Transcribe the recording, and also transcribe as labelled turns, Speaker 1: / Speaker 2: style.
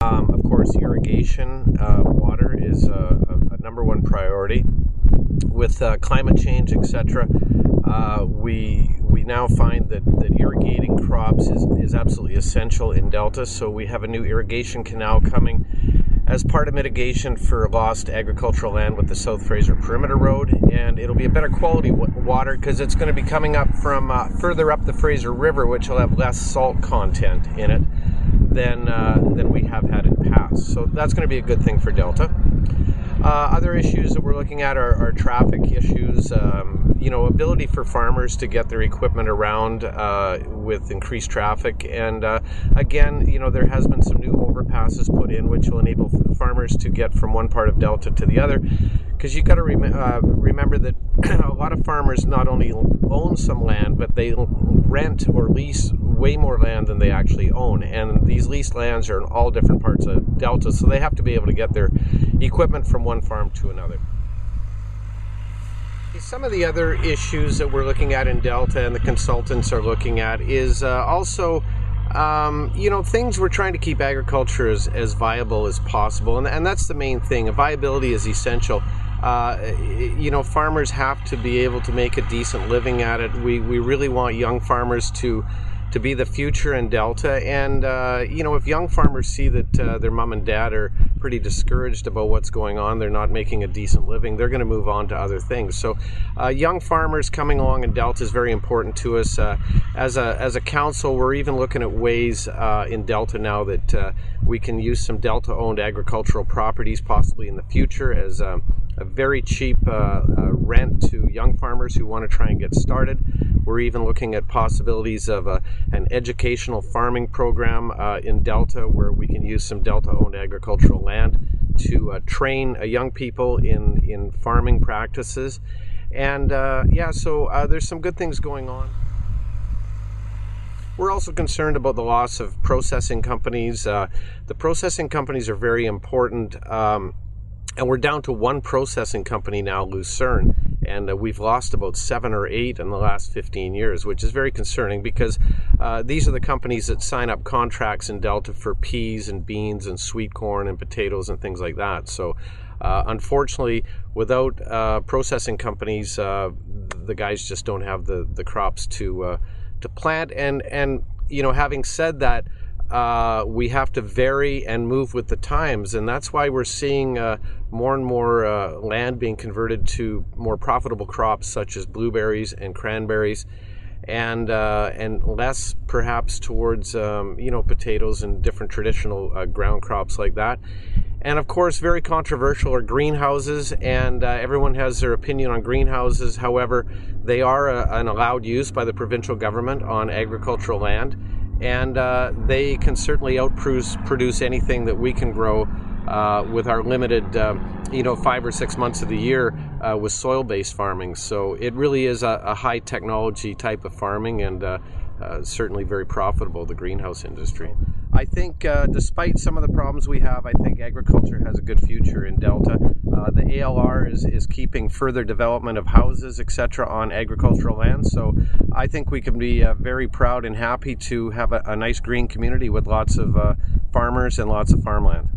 Speaker 1: Of course, irrigation, water is a number one priority. With climate change, etc., we now find that irrigating crops is absolutely essential in Delta. So we have a new irrigation canal coming as part of mitigation for lost agricultural land with the South Fraser Perimeter Road, and it'll be a better quality water because it's going to be coming up from further up the Fraser River, which will have less salt content in it than we have had in past. So that's going to be a good thing for Delta. Other issues that we're looking at are traffic issues, ability for farmers to get their equipment around with increased traffic. And again, there has been some new overpasses put in, which will enable farmers to get from one part of Delta to the other. Because you've got to remember that a lot of farmers not only own some land, but they rent or lease way more land than they actually own. And these leased lands are in all different parts of Delta, so they have to be able to get their equipment from one farm to another. Some of the other issues that we're looking at in Delta and the consultants are looking at is also things we're trying to keep agriculture as viable as possible, and that's the main thing. Viability is essential. Farmers have to be able to make a decent living at it. We really want young farmers to be the future in Delta, and if young farmers see that their mom and dad are pretty discouraged about what's going on, they're not making a decent living, they're going to move on to other things. So young farmers coming along in Delta is very important to us. As a council, we're even looking at ways in Delta now that we can use some Delta-owned agricultural properties possibly in the future as a very cheap rent to young farmers who want to try and get started. We're even looking at possibilities of an educational farming program in Delta where we can use some Delta-owned agricultural land to train young people in farming practices. And so there's some good things going on. We're also concerned about the loss of processing companies. The processing companies are very important. And we're down to one processing company now, Lucerne, and we've lost about 7 or 8 in the last 15 years, which is very concerning because these are the companies that sign up contracts in Delta for peas and beans and sweet corn and potatoes and things like that. So unfortunately, without processing companies, the guys just don't have the crops to plant. And having said that, we have to vary and move with the times, and that's why we're seeing more and more land being converted to more profitable crops such as blueberries and cranberries, and less perhaps towards potatoes and different traditional ground crops like that. And of course, very controversial are greenhouses, and everyone has their opinion on greenhouses. However, they are an allowed use by the provincial government on agricultural land. And they can certainly outproduce anything that we can grow with our limited, 5 or 6 months of the year with soil-based farming. So it really is a high technology type of farming, and certainly very profitable, the greenhouse industry. I think despite some of the problems we have, I think agriculture has a good future in Delta. The ALR is keeping further development of houses, etc. on agricultural land. So I think we can be very proud and happy to have a nice green community with lots of farmers and lots of farmland.